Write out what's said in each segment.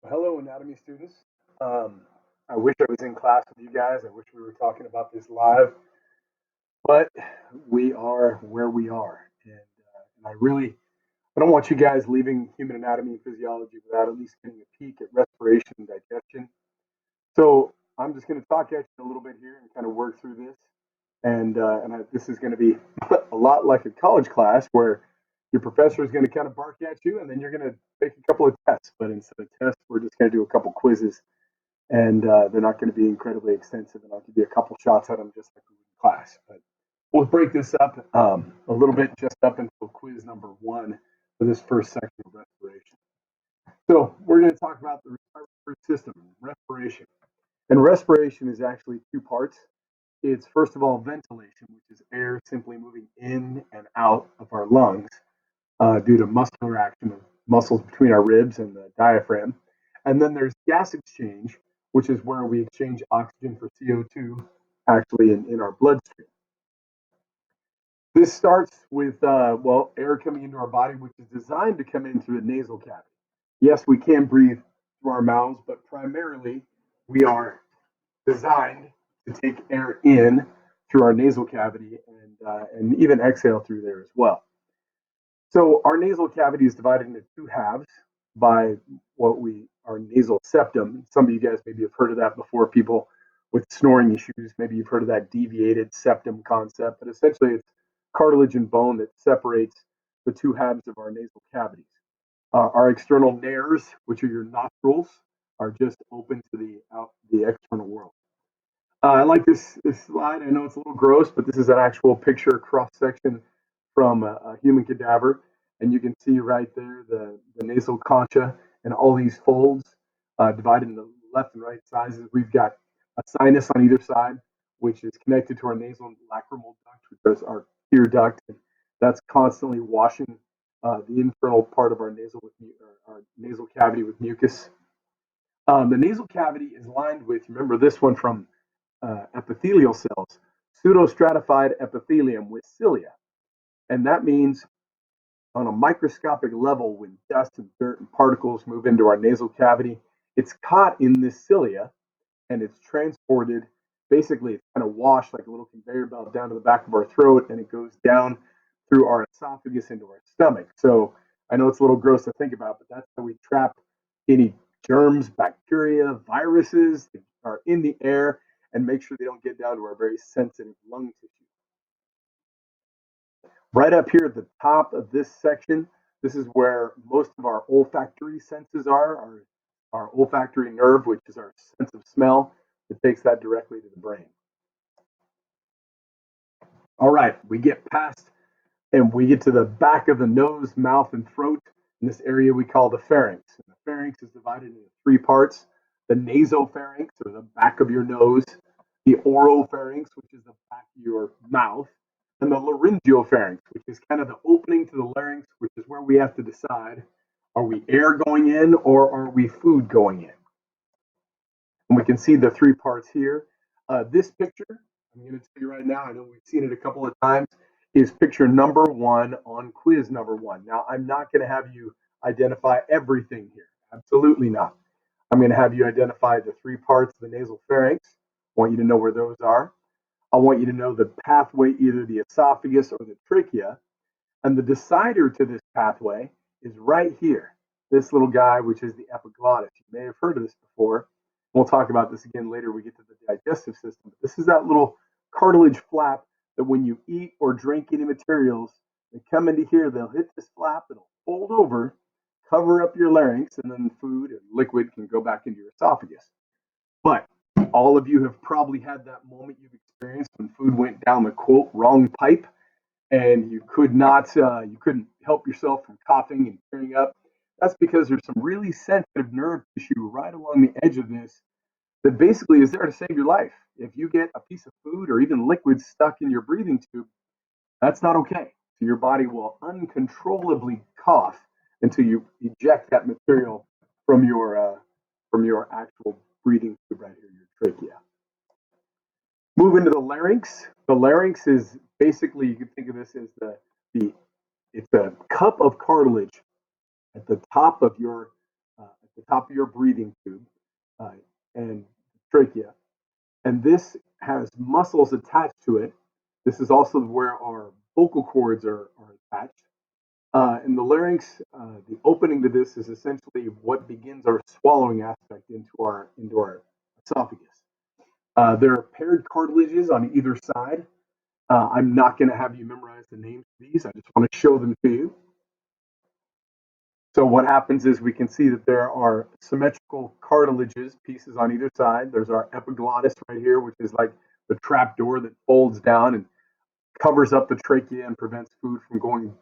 Hello, anatomy students. Um, I wish I was in class with you guys. I wish we were talking about this live, but we are where we are. And I don't want you guys leaving human anatomy and physiology without at least getting a peek at respiration and digestion. So I'm just going to talk at you a little bit here and kind of work through this. This is going to be a lot like a college class where your professor is going to kind of bark at you and then you're going to take a couple of tests. But instead of tests, we're just going to do a couple quizzes and they're not going to be incredibly extensive. And I'll give you a couple shots at them just like we would in class. But we'll break this up a little bit just up until quiz number one for this first section of respiration. So we're going to talk about the respiratory system, respiration. And respiration is actually two parts. It's first of all ventilation, which is air simply moving in and out of our lungs due to muscular action of muscles between our ribs and the diaphragm. And then there's gas exchange, which is where we exchange oxygen for CO2 actually in our bloodstream. This starts with, air coming into our body, which is designed to come in through the nasal cavity. Yes, we can breathe through our mouths, but primarily we are designed to take air in through our nasal cavity and even exhale through there as well. So our nasal cavity is divided into two halves by our nasal septum. Some of you guys maybe have heard of that before. People with snoring issues, maybe you've heard of that deviated septum concept. But essentially, it's cartilage and bone that separates the two halves of our nasal cavities. Our external nares, which are your nostrils, are just open to the external world. I like this slide. I know it's a little gross, but this is an actual picture cross section from a human cadaver, and you can see right there the nasal concha and all these folds divided into left and right sizes. We've got a sinus on either side, which is connected to our nasal and lacrimal duct, which is our ear duct, and that's constantly washing the internal part of our nasal cavity with mucus. The nasal cavity is lined with, remember this one from epithelial cells, pseudostratified epithelium with cilia. And that means on a microscopic level, when dust and dirt and particles move into our nasal cavity, it's caught in this cilia and it's transported. Basically, it's kind of washed like a little conveyor belt down to the back of our throat and it goes down through our esophagus into our stomach. So I know it's a little gross to think about, but that's how we trap any germs, bacteria, viruses that are in the air and make sure they don't get down to our very sensitive lung tissue. Right up here at the top of this section, this is where most of our olfactory senses are, our olfactory nerve, which is our sense of smell, that takes that directly to the brain. All right, we get past and we get to the back of the nose, mouth, and throat. In this area we call the pharynx. And the pharynx is divided into three parts: the nasopharynx, or the back of your nose, the oropharynx, which is the back of your mouth, and the laryngopharynx, which is kind of the opening to the larynx, which is where we have to decide, are we air going in or are we food going in? And we can see the three parts here. This picture, I'm going to tell you right now, I know we've seen it a couple of times, is picture number one on quiz number one. Now, I'm not going to have you identify everything here. Absolutely not. I'm going to have you identify the three parts of the nasal pharynx. I want you to know where those are. I want you to know the pathway, either the esophagus or the trachea. And the decider to this pathway is right here. This little guy, which is the epiglottis. You may have heard of this before. We'll talk about this again later when we get to the digestive system. This is that little cartilage flap that when you eat or drink any materials, they come into here, they'll hit this flap, it'll fold over, cover up your larynx, and then food and liquid can go back into your esophagus. But all of you have probably had that moment you've experienced when food went down the quote wrong pipe and you couldn't help yourself from coughing and tearing up. That's because there's some really sensitive nerve tissue right along the edge of this that basically is there to save your life. If you get a piece of food or even liquid stuck in your breathing tube, that's not okay. So your body will uncontrollably cough until you eject that material from your actual breathing tube right here, your trachea. Move into the larynx. The larynx is basically, you can think of this as the it's a cup of cartilage at the top of your at the top of your breathing tube uh, and trachea. And this has muscles attached to it. This is also where our vocal cords are attached. In the larynx, the opening to this is essentially what begins our swallowing aspect into our esophagus. There are paired cartilages on either side. I'm not going to have you memorize the names of these. I just want to show them to you. So what happens is we can see that there are symmetrical cartilages, pieces on either side. There's our epiglottis right here, which is like the trap door that folds down and covers up the trachea and prevents food from going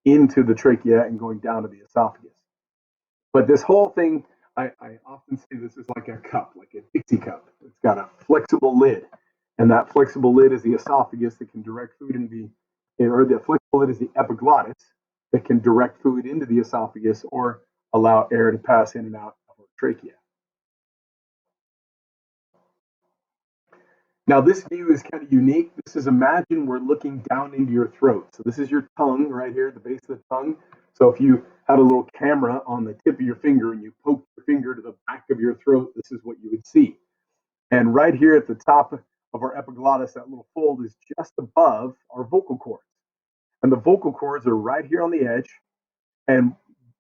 into the trachea and going down to the esophagus. But this whole thing, I often say this is like a cup, like a Dixie cup. It's got a flexible lid, and that flexible lid is the esophagus that can direct food into or the flexible lid is the epiglottis that can direct food into the esophagus or allow air to pass in and out of our trachea. Now, this view is kind of unique. This is imagine we're looking down into your throat. So this is your tongue right here, the base of the tongue. So if you had a little camera on the tip of your finger and you poke your finger to the back of your throat, this is what you would see. And right here at the top of our epiglottis, that little fold is just above our vocal cords. And the vocal cords are right here on the edge. And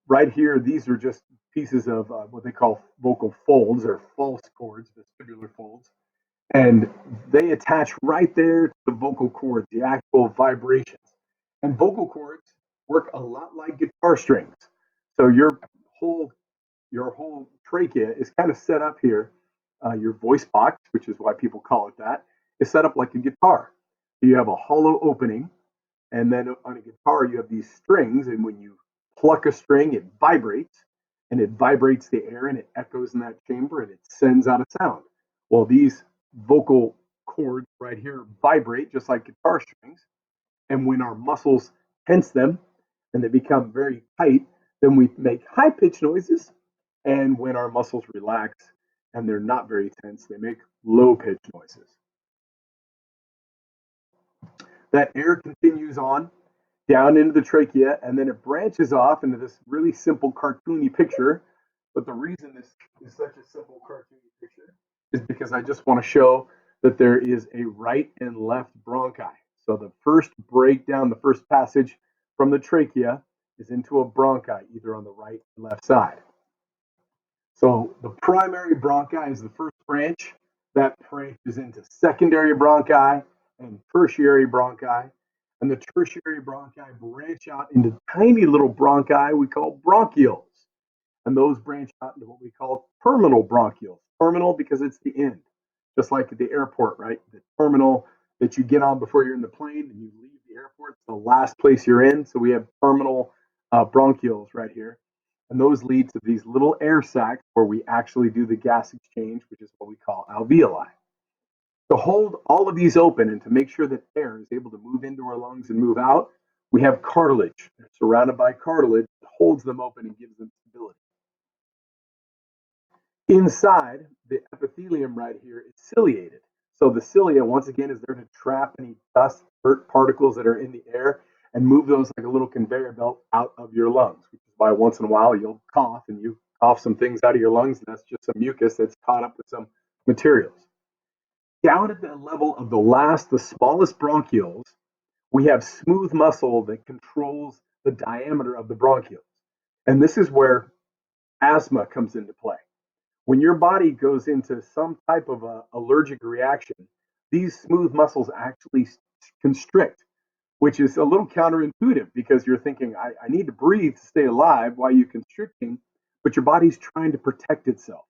right here, these are just pieces of what they call vocal folds or false cords, vestibular folds. And they attach right there to the vocal cords, the actual vibrations. And vocal cords work a lot like guitar strings. So whole your whole trachea is kind of set up here. Your voice box, which is why people call it that, is set up like a guitar. So you have a hollow opening, and then on a guitar you have these strings, and when you pluck a string, it vibrates, and it vibrates the air, and it echoes in that chamber, and it sends out a sound. Well, these vocal cords right here vibrate just like guitar strings, and when our muscles tense them and they become very tight, then we make high pitched noises. And when our muscles relax and they're not very tense, they make low pitched noises. That air continues on down into the trachea, and then it branches off into this really simple cartoony picture. But the reason this is such a simple cartoony picture is because I just want to show that there is a right and left bronchi. So the first breakdown, the first passage from the trachea is into a bronchi, either on the right or left side. So the primary bronchi is the first branch. That branches into secondary bronchi and tertiary bronchi. And the tertiary bronchi branch out into tiny little bronchi we call bronchioles. And those branch out into what we call terminal bronchioles. Terminal because it's the end, just like at the airport, right? The terminal that you get on before you're in the plane and you leave the airport, it's the last place you're in. So we have terminal bronchioles right here. And those lead to these little air sacs where we actually do the gas exchange, which is what we call alveoli. To hold all of these open and to make sure that air is able to move into our lungs and move out, we have cartilage. They're surrounded by cartilage that holds them open and gives them stability. Inside, the epithelium right here is ciliated. So the cilia, once again, is there to trap any dust, dirt particles that are in the air and move those like a little conveyor belt out of your lungs, which is why once in a while you'll cough and you cough some things out of your lungs, and that's just some mucus that's caught up with some materials. Down at the level of the smallest bronchioles, we have smooth muscle that controls the diameter of the bronchioles. And this is where asthma comes into play. When your body goes into some type of allergic reaction, these smooth muscles actually constrict, which is a little counterintuitive because you're thinking, I need to breathe to stay alive while you're constricting, but your body's trying to protect itself.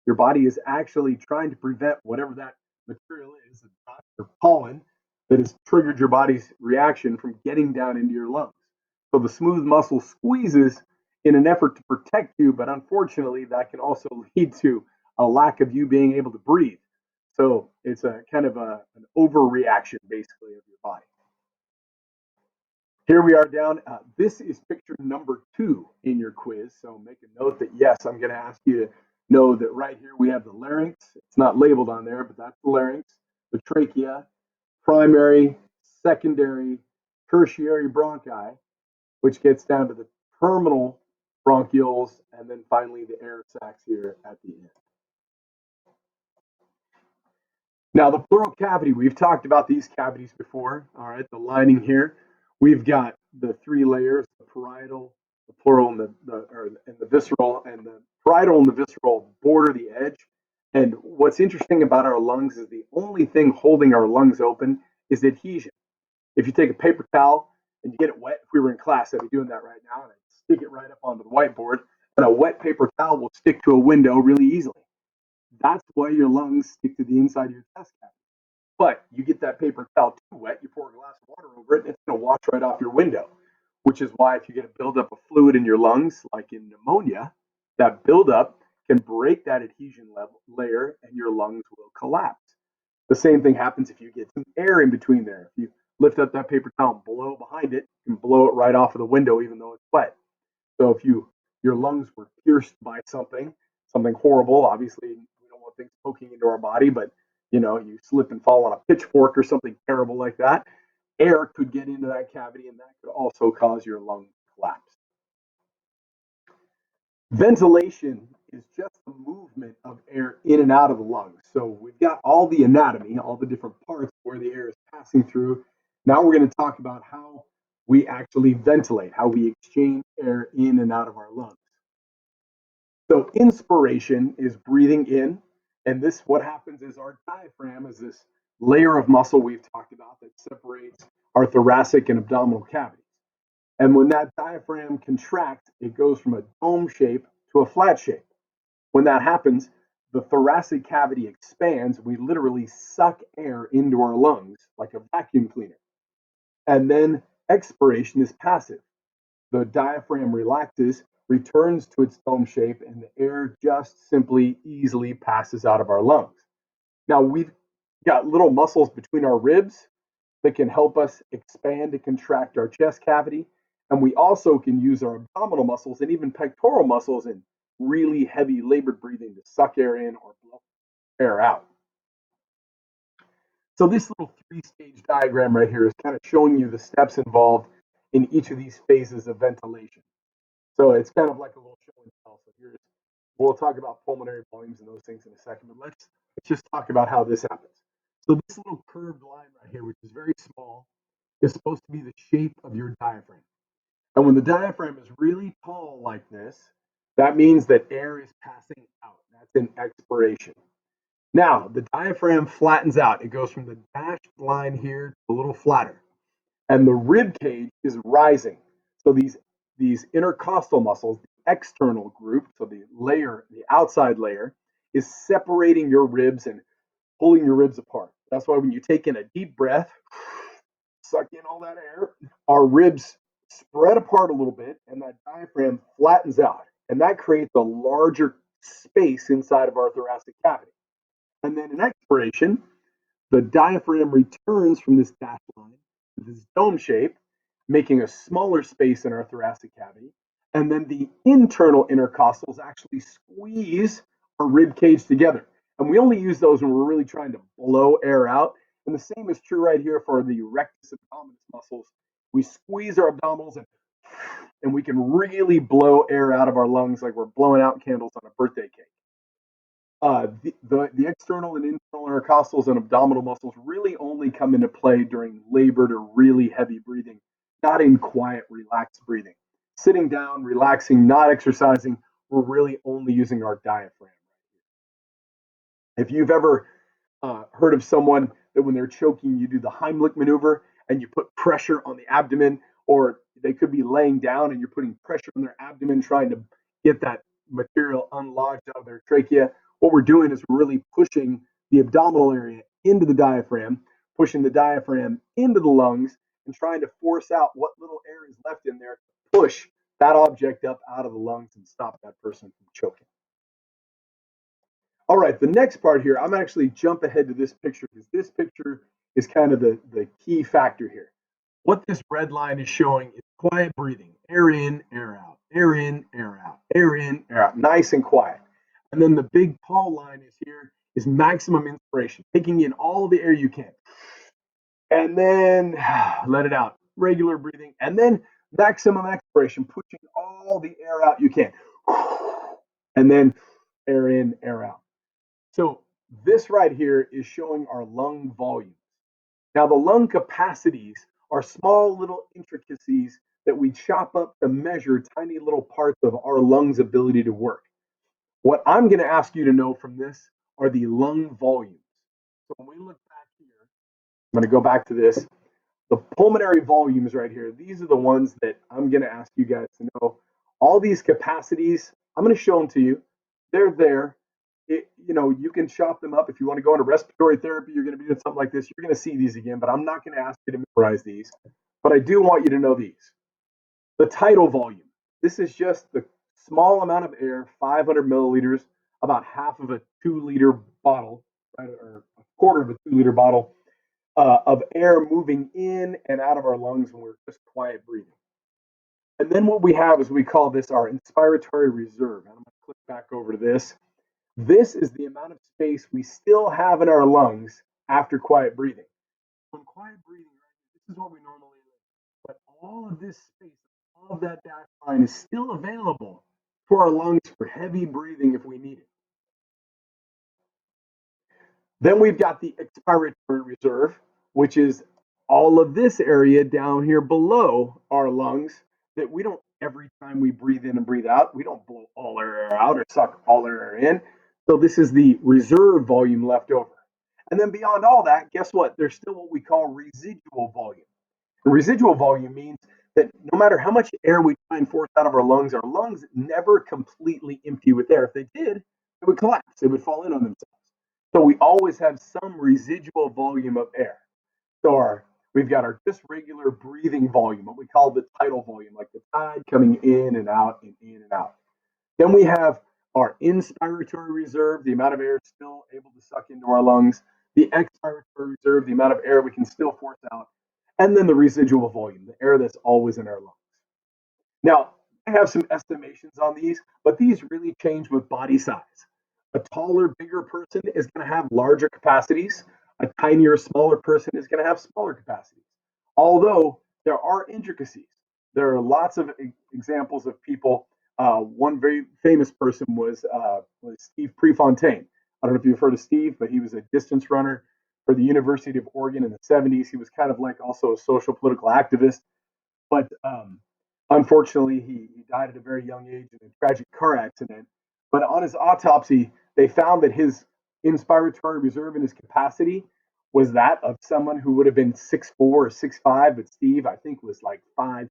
Your body is actually trying to prevent whatever that material is, dust or pollen, that has triggered your body's reaction from getting down into your lungs. So the smooth muscle squeezes in an effort to protect you, but unfortunately, that can also lead to a lack of you being able to breathe. So it's a kind of an overreaction, basically, of your body. Here we are down. This is picture number 2 in your quiz. So make a note that, yes, I'm going to ask you to know that right here we have the larynx. It's not labeled on there, but that's the larynx, the trachea, primary, secondary, tertiary bronchi, which gets down to the terminal bronchioles, and then finally the air sacs here at the end. Now, the pleural cavity, we've talked about these cavities before. All right, the lining here. We've got the three layers: the parietal, the pleural, and the visceral. And the parietal and the visceral border the edge. And what's interesting about our lungs is the only thing holding our lungs open is adhesion. If you take a paper towel and you get it wet, if we were in class, I'd be doing that right now, and I'd stick it right up onto the whiteboard, and a wet paper towel will stick to a window really easily. That's why your lungs stick to the inside of your chest cavity. But you get that paper towel too wet, you pour a glass of water over it, and it's going to wash right off your window. Which is why if you get a buildup of fluid in your lungs, like in pneumonia, that buildup can break that adhesion layer and your lungs will collapse. The same thing happens if you get some air in between there. If you lift up that paper towel and blow behind it, you can blow it right off of the window even though it's wet. So if your lungs were pierced by something horrible, obviously we don't want things poking into our body, but you slip and fall on a pitchfork or something terrible like that, air could get into that cavity and that could also cause your lung collapse. Ventilation is just the movement of air in and out of the lungs. So we've got all the anatomy, all the different parts where the air is passing through. Now we're going to talk about how we actually ventilate, how we exchange air in and out of our lungs. So inspiration is breathing in, and what happens is our diaphragm is this layer of muscle we've talked about that separates our thoracic and abdominal cavities. And when that diaphragm contracts, it goes from a dome shape to a flat shape. When that happens, the thoracic cavity expands. We literally suck air into our lungs like a vacuum cleaner. And then expiration is passive. The diaphragm relaxes, returns to its dome shape, and the air just simply easily passes out of our lungs. Now, we've got little muscles between our ribs that can help us expand and contract our chest cavity. And we also can use our abdominal muscles and even pectoral muscles in really heavy labored breathing to suck air in or blow air out. So this little three-stage diagram right here is kind of showing you the steps involved in each of these phases of ventilation. So it's kind of like a little show and tell. So we'll talk about pulmonary volumes and those things in a second, but let's just talk about how this happens. So this little curved line right here, which is very small, is supposed to be the shape of your diaphragm. And when the diaphragm is really tall like this, that means that air is passing out. That's an expiration. Now, the diaphragm flattens out. It goes from the dashed line here to a little flatter. And the rib cage is rising. So these intercostal muscles, the external group, so the outside layer, is separating your ribs and pulling your ribs apart. That's why when you take in a deep breath, suck in all that air, our ribs spread apart a little bit and that diaphragm flattens out. And that creates a larger space inside of our thoracic cavity. And then in expiration, the diaphragm returns from this dashed line to this dome shape, making a smaller space in our thoracic cavity. And then the internal intercostals actually squeeze our rib cage together. And we only use those when we're really trying to blow air out. And the same is true right here for the rectus abdominis muscles. We squeeze our abdominals and we can really blow air out of our lungs like we're blowing out candles on a birthday cake. The external and internal intercostals and abdominal muscles really only come into play during labored or really heavy breathing, not in quiet, relaxed breathing. Sitting down, relaxing, not exercising, we're really only using our diaphragm. If you've ever heard of someone that when they're choking, you do the Heimlich maneuver and you put pressure on the abdomen, or they could be laying down and you're putting pressure on their abdomen trying to get that material unlodged out of their trachea. What we're doing is we're really pushing the abdominal area into the diaphragm, pushing the diaphragm into the lungs, and trying to force out what little air is left in there to push that object up out of the lungs and stop that person from choking. All right, the next part here, I'm actually jump ahead to this picture because this picture is kind of the key factor here. What this red line is showing is quiet breathing. Air in, air out, air in, air out, air in, air out. Nice and quiet. And then the big tall line is maximum inspiration, taking in all the air you can. And then let it out. Regular breathing. And then maximum expiration, pushing all the air out you can. And then air in, air out. So this right here is showing our lung volumes. Now the lung capacities are small little intricacies that we chop up to measure tiny little parts of our lungs' ability to work. What I'm going to ask you to know from this are the lung volumes. So when we look back here, I'm going to go back to this. The pulmonary volumes right here, these are the ones that I'm going to ask you guys to know. All these capacities, I'm going to show them to you. They're there. You can chop them up. If you want to go into respiratory therapy, you're going to be doing something like this. You're going to see these again, but I'm not going to ask you to memorize these. But I do want you to know these. The tidal volume. This is just the small amount of air, 500 milliliters, about half of a 2-liter bottle, right, or a quarter of a 2-liter bottle of air moving in and out of our lungs when we're just quiet breathing. And then what we have is we call this our inspiratory reserve. And I'm going to click back over to this. This is the amount of space we still have in our lungs after quiet breathing. When quiet breathing, right, this is what we normally live. But all of this space, all of that dashed line is still available for our lungs for heavy breathing if we need it. Then we've got the expiratory reserve, which is all of this area down here below our lungs that we don't, every time we breathe in and breathe out, we don't blow all our air out or suck all our air in. So this is the reserve volume left over. And then beyond all that, guess what? There's still what we call residual volume. And residual volume means that no matter how much air we try and force out of our lungs never completely empty with air. If they did, it would collapse. It would fall in on themselves. So we always have some residual volume of air. So we've got our just regular breathing volume, what we call the tidal volume, like the tide coming in and out and in and out. Then we have our inspiratory reserve, the amount of air still able to suck into our lungs, the expiratory reserve, the amount of air we can still force out, and then the residual volume, the air that's always in our lungs. Now, I have some estimations on these, but these really change with body size. A taller, bigger person is going to have larger capacities. A tinier, smaller person is going to have smaller capacities. Although there are intricacies, there are lots of examples of people. One very famous person was Steve Prefontaine. I don't know if you've heard of Steve, but he was a distance runner for the University of Oregon in the 70s. He was kind of like also a social political activist, but unfortunately, he died at a very young age in a tragic car accident. But on his autopsy, they found that his inspiratory reserve and his capacity was that of someone who would have been 6'4" or 6'5", but Steve, I think, was like 5'6".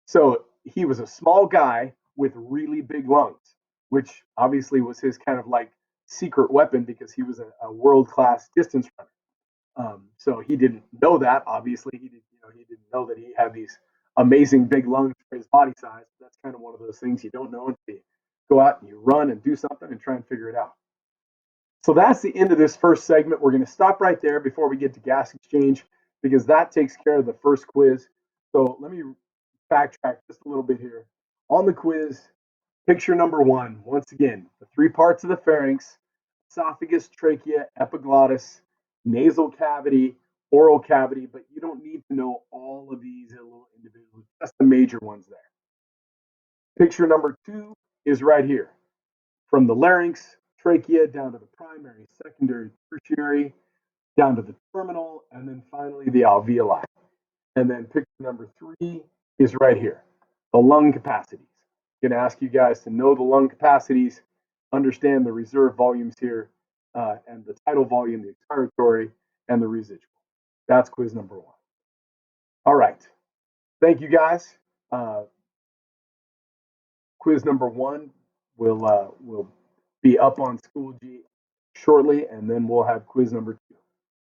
So he was a small guy with really big lungs, which obviously was his kind of like secret weapon because he was a world-class distance runner. So he didn't know that. Obviously, he didn't know that he had these amazing big lungs for his body size. That's kind of one of those things you don't know until you go out and you run and do something and try and figure it out. So that's the end of this first segment. We're going to stop right there before we get to gas exchange because that takes care of the first quiz. So let me backtrack just a little bit here. On the quiz, picture number one, once again, the three parts of the pharynx: esophagus, trachea, epiglottis, nasal cavity, oral cavity, but you don't need to know all of these individually, just the major ones there. Picture number two is right here. From the larynx, trachea, down to the primary, secondary, tertiary, down to the terminal, and then finally the alveoli. And then picture number three is right here, the lung capacities. I'm going to ask you guys to know the lung capacities, understand the reserve volumes here, and the tidal volume, the expiratory, and the residual. That's quiz number one. All right. Thank you, guys. Quiz number one will be up on Schoology shortly, and then we'll have quiz number two.